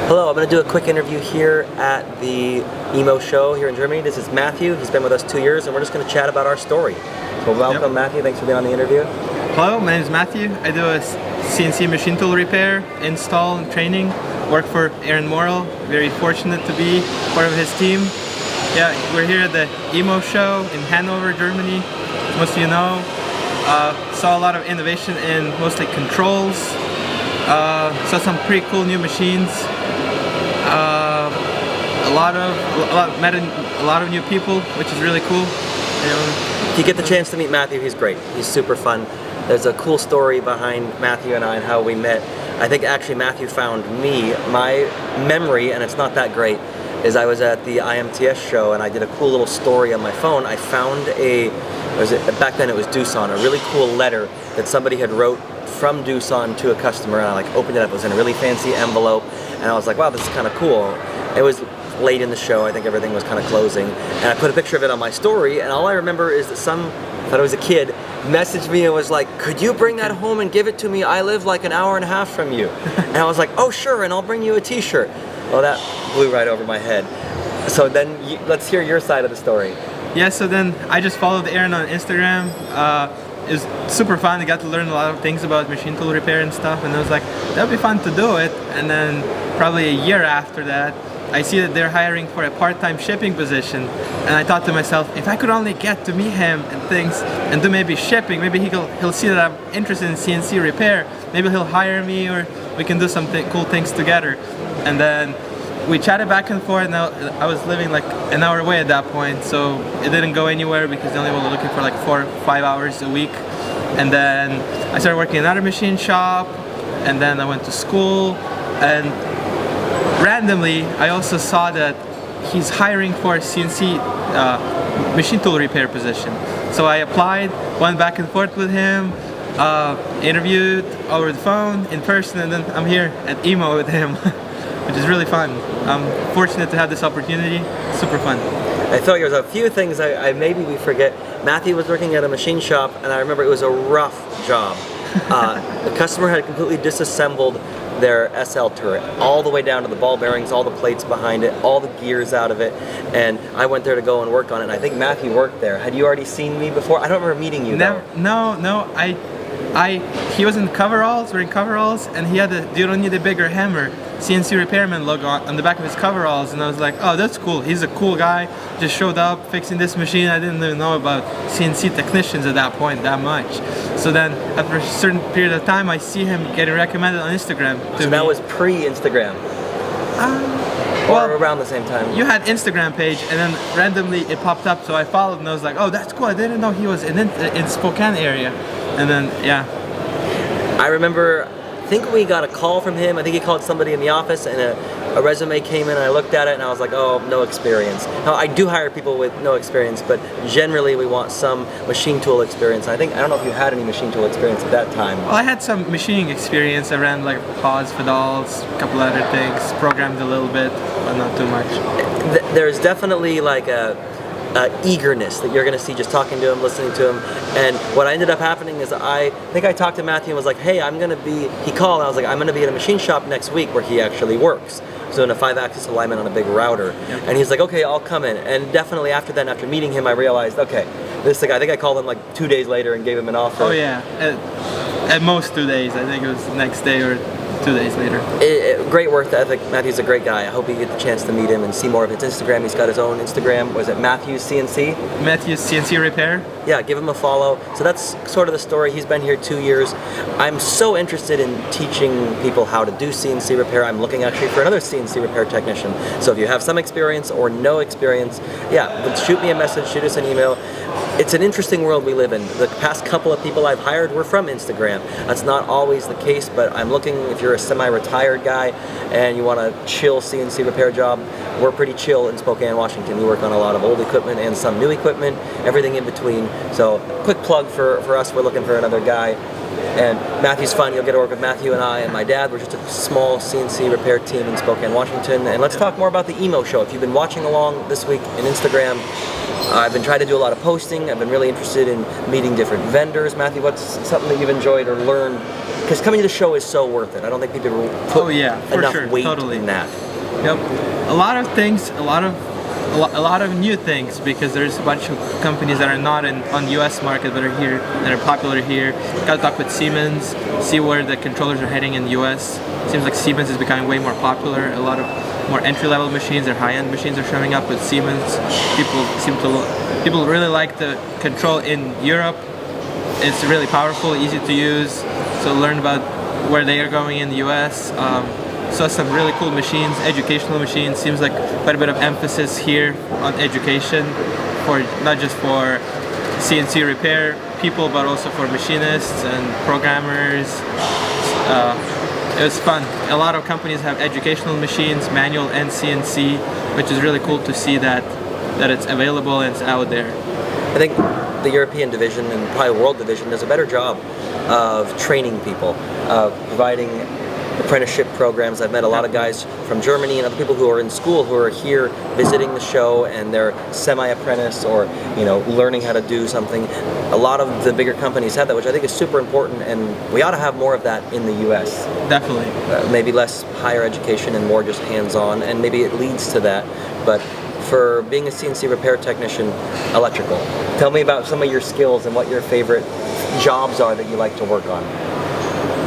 Hello, I'm going to do a quick interview here at the EMO show here in Germany. This is Matthew. He's been with us 2 years, and we're just going to chat about our story. So welcome, Matthew. Thanks for being on the interview. Hello, my name is Matthew. I do a CNC machine tool repair, install, and training. Work for Aaron Morrill. Very fortunate to be part of his team. Yeah, we're here at the EMO show in Hanover, Germany. Most of you know. Saw a lot of innovation in mostly controls. Saw some pretty cool new machines. Met a lot of new people, which is really cool. If you get the chance to meet Matthew, he's great. He's super fun. There's a cool story behind Matthew and I and how we met. I think actually Matthew found me. My memory, and it's not that great, is I was at the IMTS show and I did a cool little story on my phone. I found back then it was Doosan, a really cool letter that somebody had wrote from Doosan to a customer, and I opened it up. It was in a really fancy envelope, and I was like, wow, this is kind of cool. It was late in the show. I think everything was kind of closing, and I put a picture of it on my story, and all I remember is that I thought it was a kid, messaged me and was like, could you bring that home and give it to me? I live like an hour and a half from you. And I was like, oh sure, and I'll bring you a t-shirt. Well, that blew right over my head. So then let's hear your side of the story. Yeah, so then I just followed Aaron on Instagram. It was super fun. I got to learn a lot of things about machine tool repair and stuff, and I was like, that'd be fun to do it. And then probably a year after that, I see that they're hiring for a part-time shipping position, and I thought to myself, if I could only get to meet him and things, and do maybe shipping, maybe he'll see that I'm interested in CNC repair, maybe he'll hire me, or we can do some cool things together. And then we chatted back and forth. Now I was living like an hour away at that point, so it didn't go anywhere because they only were looking for like 4 or 5 hours a week. And then I started working in another machine shop, and then I went to school, and randomly I also saw that he's hiring for a CNC machine tool repair position. So I applied, went back and forth with him, interviewed over the phone, in person, and then I'm here at EMO with him. Which is really fun. I'm fortunate to have this opportunity. Super fun. I feel like there's a few things maybe we forget. Matthew was working at a machine shop, and I remember it was a rough job. The customer had completely disassembled their SL turret, all the way down to the ball bearings, all the plates behind it, all the gears out of it, and I went there to go and work on it, and I think Matthew worked there. Had you already seen me before? I don't remember meeting you though. No, he was in coveralls, wearing coveralls, and he had the "You don't need a bigger hammer" CNC repairman logo on the back of his coveralls, and I was like, oh, that's cool. He's a cool guy. Just showed up fixing this machine. I didn't even know about CNC technicians at that point that much. So then after a certain period of time, I see him getting recommended on Instagram to me. So that was pre-Instagram? Or around the same time? You had Instagram page, and then randomly it popped up, so I followed, and I was like, oh, that's cool. I didn't know he was in Spokane area. And then, yeah. I remember, I think we got a call from him. I think he called somebody in the office, and a resume came in, and I looked at it, and I was like, oh, no experience. Now, I do hire people with no experience, but generally we want some machine tool experience. I don't know if you had any machine tool experience at that time. Well, I had some machining experience. I ran like pods, pedals, a couple other things, programmed a little bit, but not too much. There's definitely like a eagerness that you're going to see just talking to him, listening to him. And what ended up happening is I think I talked to Matthew and was like, hey, he called, and I was like, I'm going to be at a machine shop next week where he actually works. So in a 5-axis alignment on a big router. Yep. And he's like, okay, I'll come in. And definitely after that, after meeting him, I realized, okay, this is the guy. I think I called him like 2 days later and gave him an offer. Oh yeah, at most 2 days. I think it was the next day or 2 days later. Great work ethic. Matthew's a great guy. I hope you get the chance to meet him and see more of his Instagram. He's got his own Instagram. Was it Matthew's CNC? Matthew's CNC Repair. Yeah, give him a follow. So that's sort of the story. He's been here 2 years. I'm so interested in teaching people how to do CNC repair. I'm looking actually for another CNC repair technician. So if you have some experience or no experience, yeah, shoot me a message, shoot us an email. It's an interesting world we live in. The past couple of people I've hired were from Instagram. That's not always the case, but I'm looking, if you're a semi-retired guy and you want a chill CNC repair job, we're pretty chill in Spokane, Washington. We work on a lot of old equipment and some new equipment, everything in between. So quick plug for us, we're looking for another guy. And Matthew's fun. You'll get to work with Matthew and I and my dad. We're just a small CNC repair team in Spokane, Washington. And let's talk more about the EMO show. If you've been watching along this week in Instagram, I've been trying to do a lot of posting. I've been really interested in meeting different vendors. Matthew, what's something that you've enjoyed or learned because coming to the show is so worth it. I don't think people put Oh yeah, for enough sure, weight totally. in that. Yep, a lot of things, a lot of new things, because there's a bunch of companies that are not on the U.S. market that are here, that are popular here. Got to talk with Siemens, see where the controllers are heading in the U.S. Seems like Siemens is becoming way more popular. A lot of more entry-level machines or high-end machines are showing up with Siemens. People really like the control in Europe. It's really powerful, easy to use. So learn about where they are going in the U.S. Saw some really cool machines, educational machines. Seems like quite a bit of emphasis here on education, for not just for CNC repair people, but also for machinists and programmers. It was fun. A lot of companies have educational machines, manual and CNC, which is really cool to see that it's available and it's out there. I think the European division and probably world division does a better job of training people, providing apprenticeship programs. I've met a lot of guys from Germany and other people who are in school who are here visiting the show, and they're semi-apprentice or learning how to do something. A lot of the bigger companies have that, which I think is super important, and we ought to have more of that in the U.S. Definitely. Maybe less higher education and more just hands-on, and maybe it leads to that. But for being a CNC repair technician, electrical, tell me about some of your skills and what your favorite jobs are that you like to work on.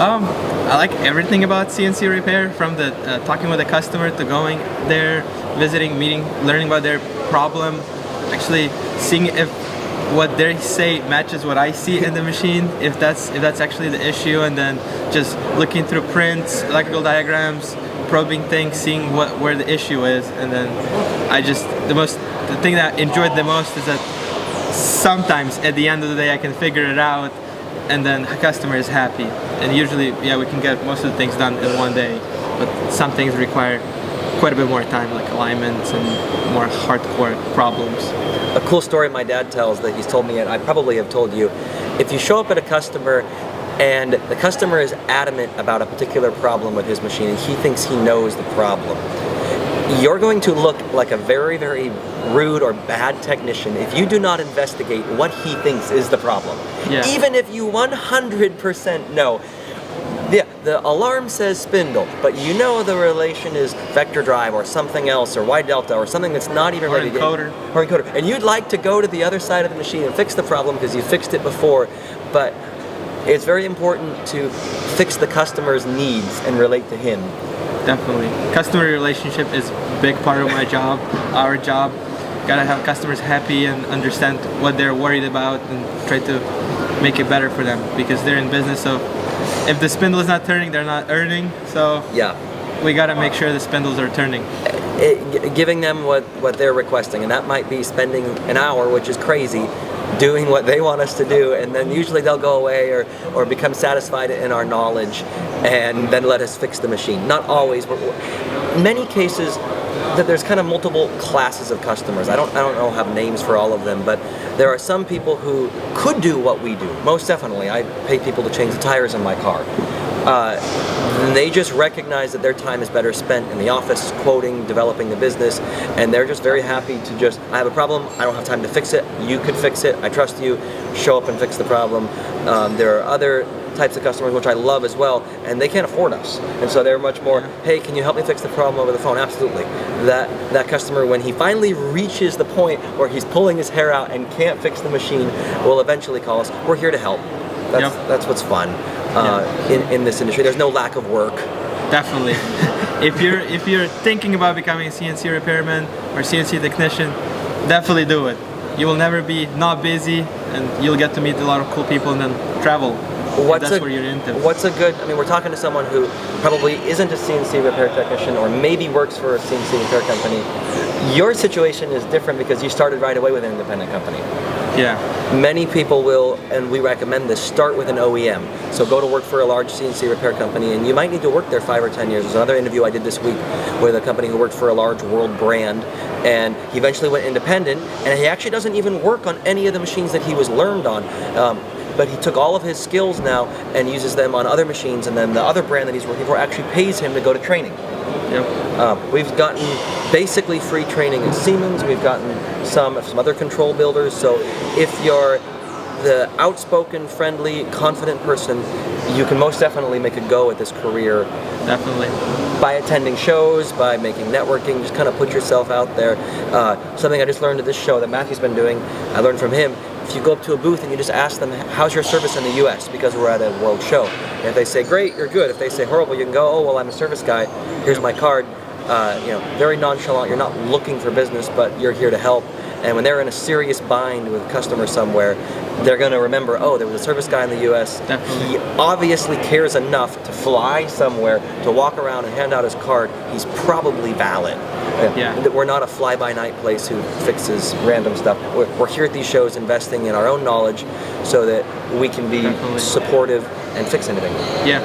I like everything about CNC repair, from the talking with the customer to going there, visiting, meeting, learning about their problem, actually seeing if what they say matches what I see in the machine, if that's actually the issue, and then just looking through prints, electrical diagrams, probing things, seeing where the issue is, and then the thing that I enjoyed the most is that sometimes at the end of the day I can figure it out, and then the customer is happy. And usually, yeah, we can get most of the things done in one day, but some things require quite a bit more time, like alignments and more hardcore problems. A cool story my dad tells that he's told me, and I probably have told you, if you show up at a customer and the customer is adamant about a particular problem with his machine and he thinks he knows the problem, you're going to look like a very, very rude or bad technician if you do not investigate what he thinks is the problem. Yeah. Even if you 100% know, yeah, the alarm says spindle, but you know the relation is vector drive or something else, or Y delta or something that's not even Or ready encoder. or encoder. And you'd like to go to the other side of the machine and fix the problem because you fixed it before, but it's very important to fix the customer's needs and relate to him. Definitely. Customer relationship is a big part of my job, our job. Gotta have customers happy and understand what they're worried about and try to make it better for them, because they're in business, so if the spindle is not turning, they're not earning. So Yeah. we gotta make sure the spindles are turning. Giving them what they're requesting, and that might be spending an hour, which is crazy, doing what they want us to do, and then usually they'll go away or become satisfied in our knowledge and then let us fix the machine. Not always, but in many cases that there's kind of multiple classes of customers. I don't know have names for all of them, but there are some people who could do what we do. Most definitely. I pay people to change the tires in my car. And they just recognize that their time is better spent in the office, quoting, developing the business, and they're just very happy to just, I have a problem, I don't have time to fix it, you could fix it, I trust you, show up and fix the problem. There are other types of customers which I love as well, and they can't afford us, and so they're much more, hey, can you help me fix the problem over the phone? Absolutely. That customer, when he finally reaches the point where he's pulling his hair out and can't fix the machine, will eventually call us. We're here to help. That's what's fun in this industry. There's no lack of work. Definitely. If you're thinking about becoming a CNC repairman or CNC technician, definitely do it. You will never be not busy, and you'll get to meet a lot of cool people and then travel. That's what you're into. What's a good, I mean, we're talking to someone who probably isn't a CNC repair technician or maybe works for a CNC repair company. Your situation is different because you started right away with an independent company. Yeah. Many people will, and we recommend this, start with an OEM. So go to work for a large CNC repair company, and you might need to work there 5 or 10 years. There's another interview I did this week with a company who worked for a large world brand, and he eventually went independent, and he actually doesn't even work on any of the machines that he was learned on. But he took all of his skills now and uses them on other machines, and then the other brand that he's working for actually pays him to go to training. Yep. We've gotten basically free training at Siemens. We've gotten some other control builders. So if you're the outspoken, friendly, confident person, you can most definitely make a go at this career. Definitely. By attending shows, by making networking, just kind of put yourself out there. Something I just learned at this show that Matthew's been doing, I learned from him. If you go up to a booth and you just ask them, how's your service in the US, because we're at a world show. And if they say great, you're good. If they say horrible, you can go, oh, well, I'm a service guy, here's my card. Very nonchalant, you're not looking for business, but you're here to help. And when they're in a serious bind with a customer somewhere, they're going to remember, oh, there was a service guy in the US. Definitely. He obviously cares enough to fly somewhere, to walk around and hand out his card. He's probably valid. Yeah. We're not a fly-by-night place who fixes random stuff. We're here at these shows investing in our own knowledge so that we can be Definitely. supportive and fix anything. Yeah.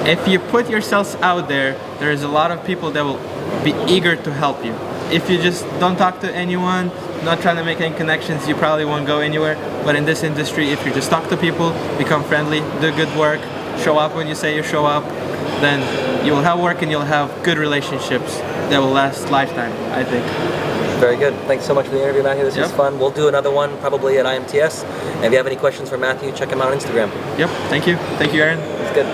If you put yourselves out there, there is a lot of people that will be eager to help you. If you just don't talk to anyone, not trying to make any connections, you probably won't go anywhere. But in this industry, if you just talk to people, become friendly, do good work, show up when you say you show up, then you will have work and you'll have good relationships that will last lifetime, I think. Very good. Thanks so much for the interview, Matthew. This was Yep. fun. We'll do another one probably at IMTS. And if you have any questions for Matthew, check him out on Instagram. Yep, thank you. Thank you, Aaron. It's good.